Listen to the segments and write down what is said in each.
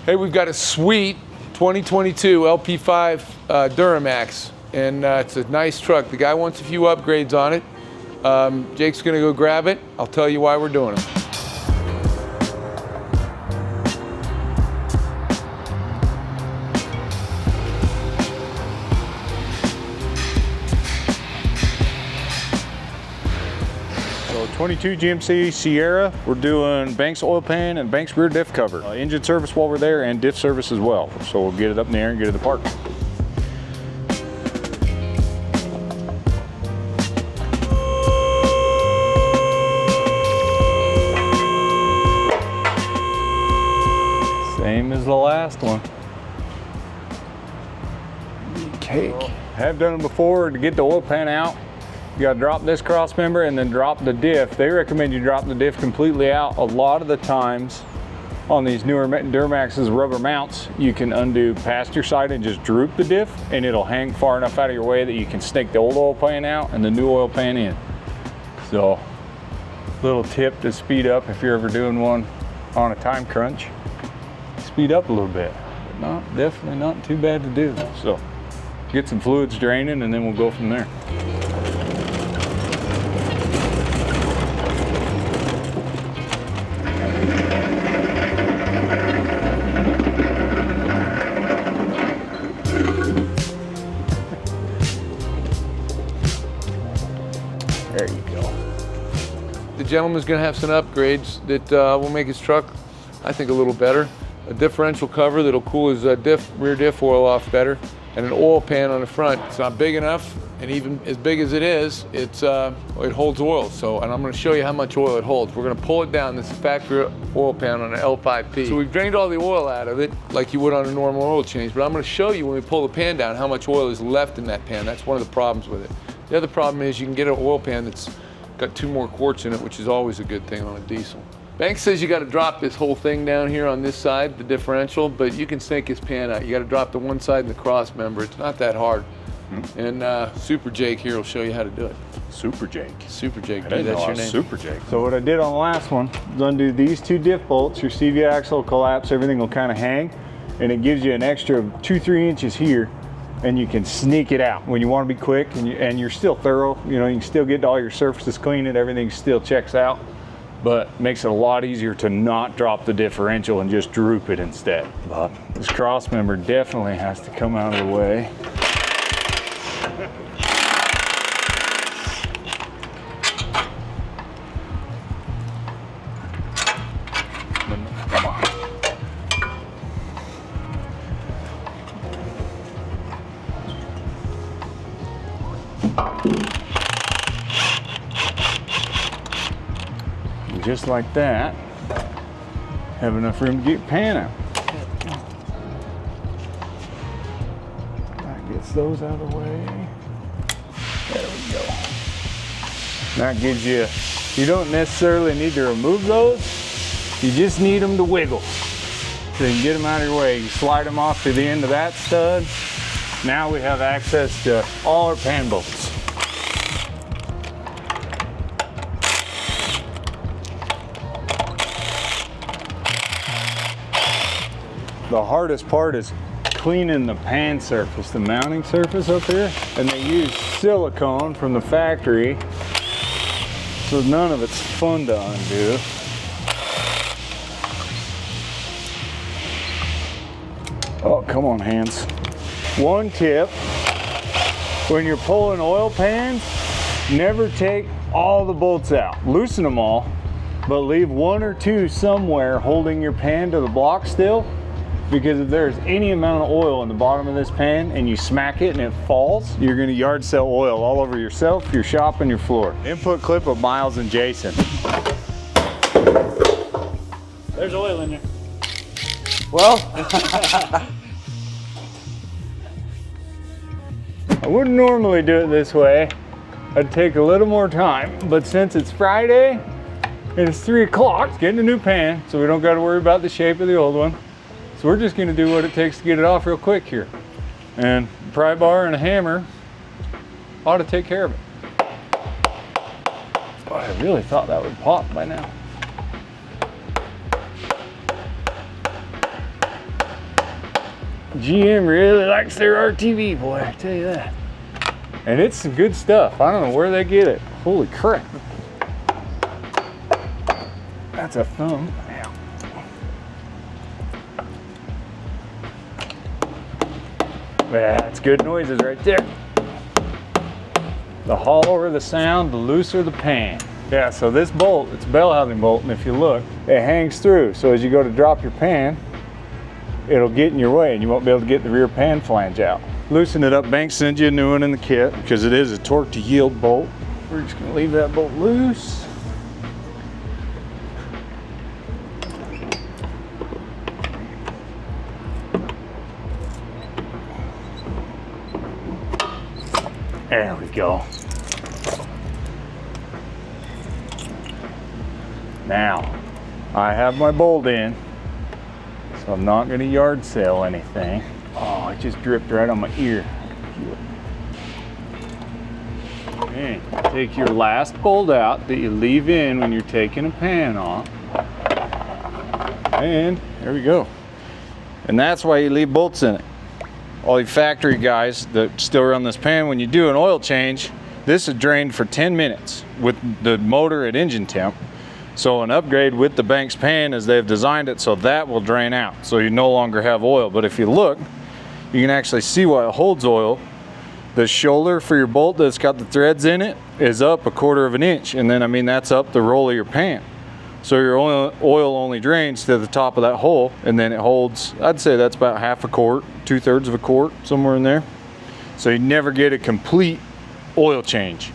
Hey, we've got a sweet 2022 L5P Duramax, and it's a nice truck. The guy wants a few upgrades on it. Jake's gonna go grab it. I'll tell you why we're doing them. So 22 GMC Sierra, we're doing Banks oil pan and Banks rear diff cover. Engine service while we're there and diff service as well. So we'll get it up in the air and get it to the park. Same as the last one. Cake. Have done them before. To get the oil pan out, you gotta drop this cross member and then drop the diff. They recommend you drop the diff completely out. A lot of the times on these newer Duramax's rubber mounts, you can undo past your side and just droop the diff, and it'll hang far enough out of your way that you can snake the old oil pan out and the new oil pan in. So, little tip to speed up if you're ever doing one on a time crunch. Speed up a little bit, but definitely not too bad to do. So, get some fluids draining and then we'll go from there. There you go. The gentleman's gonna have some upgrades that will make his truck, I think, a little better. A differential cover that'll cool his rear diff oil off better, and an oil pan on the front. It's not big enough, and even as big as it is, it holds oil. So, and I'm gonna show you how much oil it holds. We're gonna pull it down. This is factory oil pan on an L5P. So we've drained all the oil out of it like you would on a normal oil change, but I'm gonna show you when we pull the pan down how much oil is left in that pan. That's one of the problems with it. The other problem is you can get an oil pan that's got 2 more quarts in it, which is always a good thing on a diesel. Banks says you got to drop this whole thing down here on this side, the differential, but you can snake his pan out. You got to drop the one side and the cross member. It's not that hard. And Super Jake here will show you how to do it. Super Jake. Super Jake, That's your name. Super Jake. So what I did on the last one is undo these 2 diff bolts. Your CV axle will collapse, everything will kind of hang, and it gives you an extra 2-3 inches here, and you can sneak it out when you want to be quick and you're still thorough. You know, you can still get all your surfaces clean and everything still checks out, but makes it a lot easier to not drop the differential and just droop it instead. But this cross member definitely has to come out of the way. Come on. And just like that, have enough room to get your pan out. That gets those out of the way. There we go. That gives you, you don't necessarily need to remove those, you just need them to wiggle. So you can get them out of your way. You slide them off to the end of that stud. Now we have access to all our pan bolts. The hardest part is cleaning the pan surface, the mounting surface up here, and they use silicone from the factory, so none of it's fun to undo. Oh, come on, hands. One tip, when you're pulling oil pans, never take all the bolts out. Loosen them all, but leave 1 or 2 somewhere holding your pan to the block still, because if there's any amount of oil in the bottom of this pan and you smack it and it falls, you're gonna yard sell oil all over yourself, your shop, and your floor. Input clip of Miles and Jason. There's oil in there. Well, I wouldn't normally do it this way. I'd take a little more time, but since it's Friday and it's 3 o'clock, it's getting a new pan, so we don't gotta worry about the shape of the old one. So we're just gonna do what it takes to get it off real quick here. And a pry bar and a hammer ought to take care of it. Boy, I really thought that would pop by now. GM really likes their RTV, boy, I tell you that. And it's some good stuff. I don't know where they get it. Holy crap. That's a thumb. Yeah, that's good noises right there. The hollower the sound, the looser the pan. Yeah, so this bolt, it's a bell housing bolt, and if you look, it hangs through. So as you go to drop your pan, it'll get in your way and you won't be able to get the rear pan flange out. Loosen it up. Banks send you a new one in the kit because it is a torque to yield bolt. We're just gonna leave that bolt loose. There we go. Now, I have my bolt in, so I'm not gonna yard sale anything. Oh, it just dripped right on my ear. Okay, take your last bolt out that you leave in when you're taking a pan off. And there we go. And that's why you leave bolts in it. All you factory guys that still run this pan, when you do an oil change, this is drained for 10 minutes with the motor at engine temp. So an upgrade with the Banks pan is they've designed it so that will drain out. So you no longer have oil. But if you look, you can actually see why it holds oil. The shoulder for your bolt that's got the threads in it is up 1/4 of an inch. And then, I mean, that's up the roll of your pan. So your oil only drains to the top of that hole, and then it holds, I'd say that's about 1/2 quart, 2/3 of a quart, somewhere in there. So you never get a complete oil change.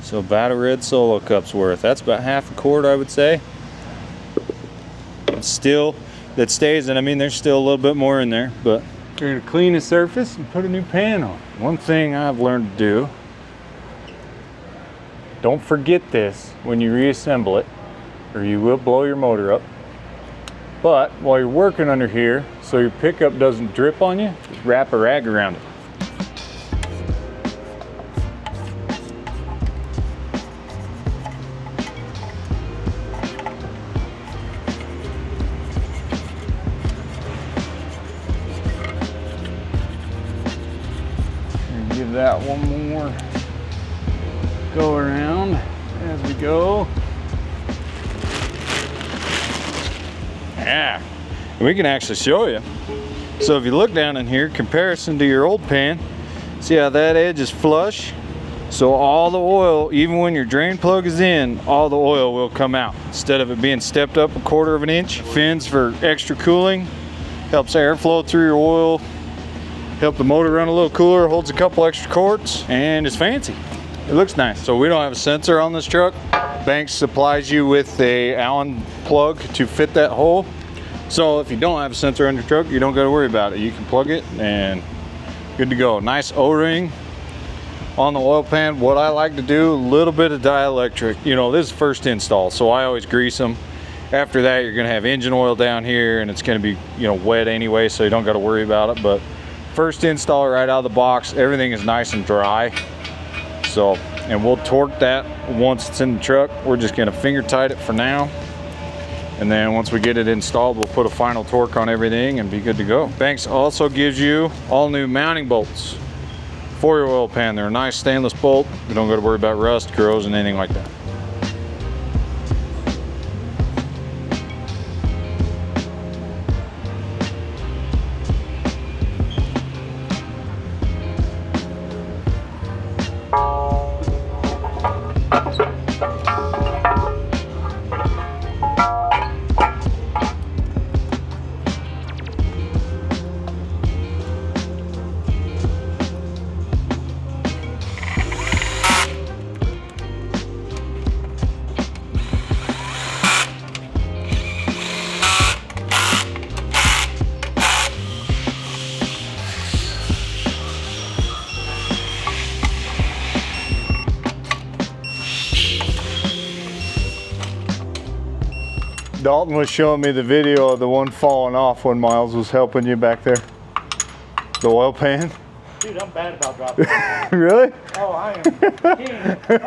So about a red Solo cup's worth. That's about 1/2 quart, I would say. It's still, that stays, and I mean, there's still a little bit more in there, but you're gonna clean the surface and put a new pan on. One thing I've learned to do, don't forget this when you reassemble it, or you will blow your motor up. But while you're working under here, so your pickup doesn't drip on you, just wrap a rag around it. And give that one more go around as we go. Yeah, we can actually show you. So if you look down in here, comparison to your old pan, see how that edge is flush? So all the oil, even when your drain plug is in, all the oil will come out. Instead of it being stepped up 1/4 of an inch. Fins for extra cooling, helps airflow through your oil, help the motor run a little cooler, holds a couple extra quarts, and it's fancy. It looks nice. So we don't have a sensor on this truck. Banks supplies you with a Allen plug to fit that hole. So if you don't have a sensor on your truck, you don't got to worry about it. You can plug it and good to go. Nice O-ring on the oil pan. What I like to do, a little bit of dielectric. You know, this is first install, so I always grease them. After that, you're gonna have engine oil down here and it's gonna be, you know, wet anyway, so you don't got to worry about it. But first install right out of the box, everything is nice and dry. So, and we'll torque that once it's in the truck. We're just gonna finger tight it for now. And then once we get it installed, we'll put a final torque on everything and be good to go. Banks also gives you all new mounting bolts for your oil pan. They're a nice stainless bolt. You don't got to worry about rust, corrosion, anything like that. Dalton was showing me the video of the one falling off when Miles was helping you back there. The oil pan. Dude, I'm bad about dropping. Really? Oh, I am king. Oh, you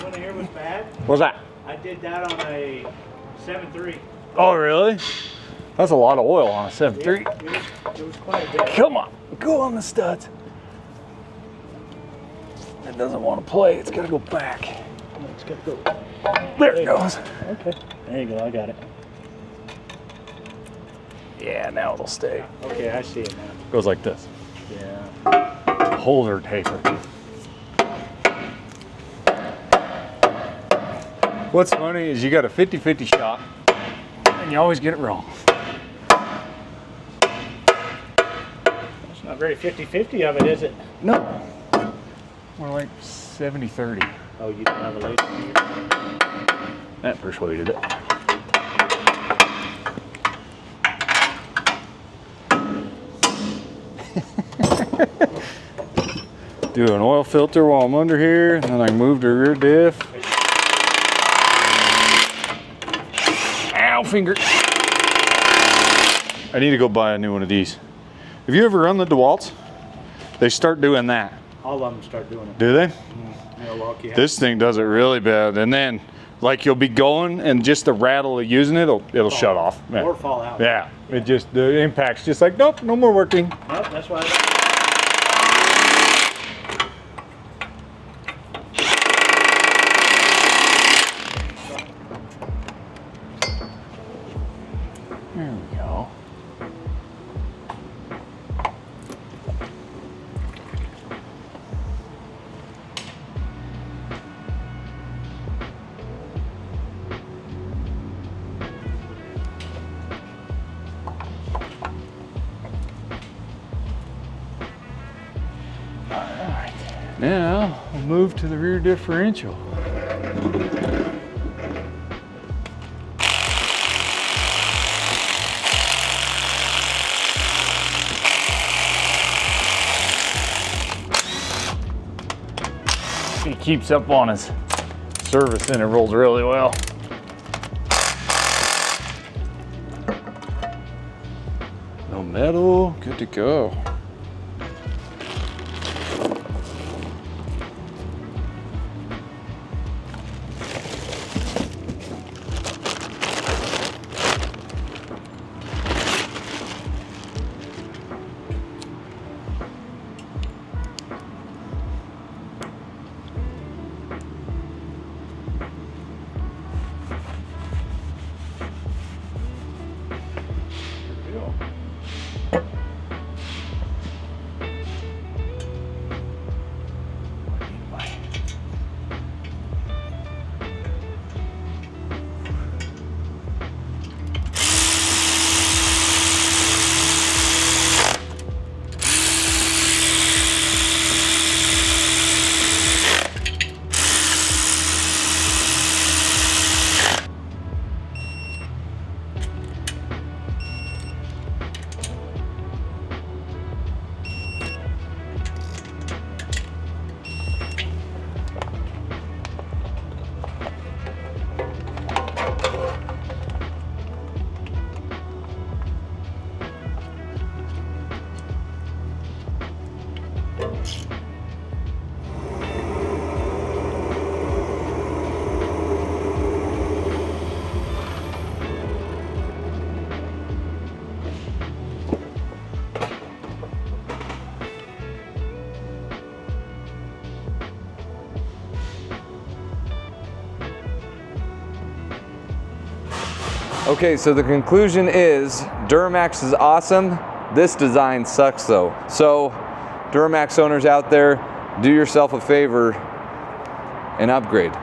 want to hear what's bad? What's that? I did that on a 7.3. Oh, really? That's a lot of oil on a 7.3. Yeah, It was quite a bit. Come on, go on the studs. It doesn't want to play, it's gotta go back. It's got to go. There it goes. Okay. There you go. I got it. Yeah, now it'll stay. Okay, I see it now. Goes like this. Yeah. Holder taper. What's funny is you got a 50-50 shot and you always get it wrong. It's not very 50-50 of it, is it? No. More like 70-30. Oh, you don't have a laser here. That persuaded it. Do an oil filter while I'm under here, and then I move to rear diff. Ow, finger. I need to go buy a new one of these. Have you ever run the DeWalt's? They start doing that. All of them start doing it. Do they? They'll lock you out. This thing does it really bad, and then like you'll be going, and just the rattle of using it, it'll shut off. Yeah. Or fall out. Yeah, it just, the impact's just like, nope, no more working. Nope, that's why. There we go. Now, we'll move to the rear differential. He keeps up on his service intervals really well. No metal, good to go. Okay, so the conclusion is Duramax is awesome. This design sucks though. So Duramax owners out there, do yourself a favor and upgrade.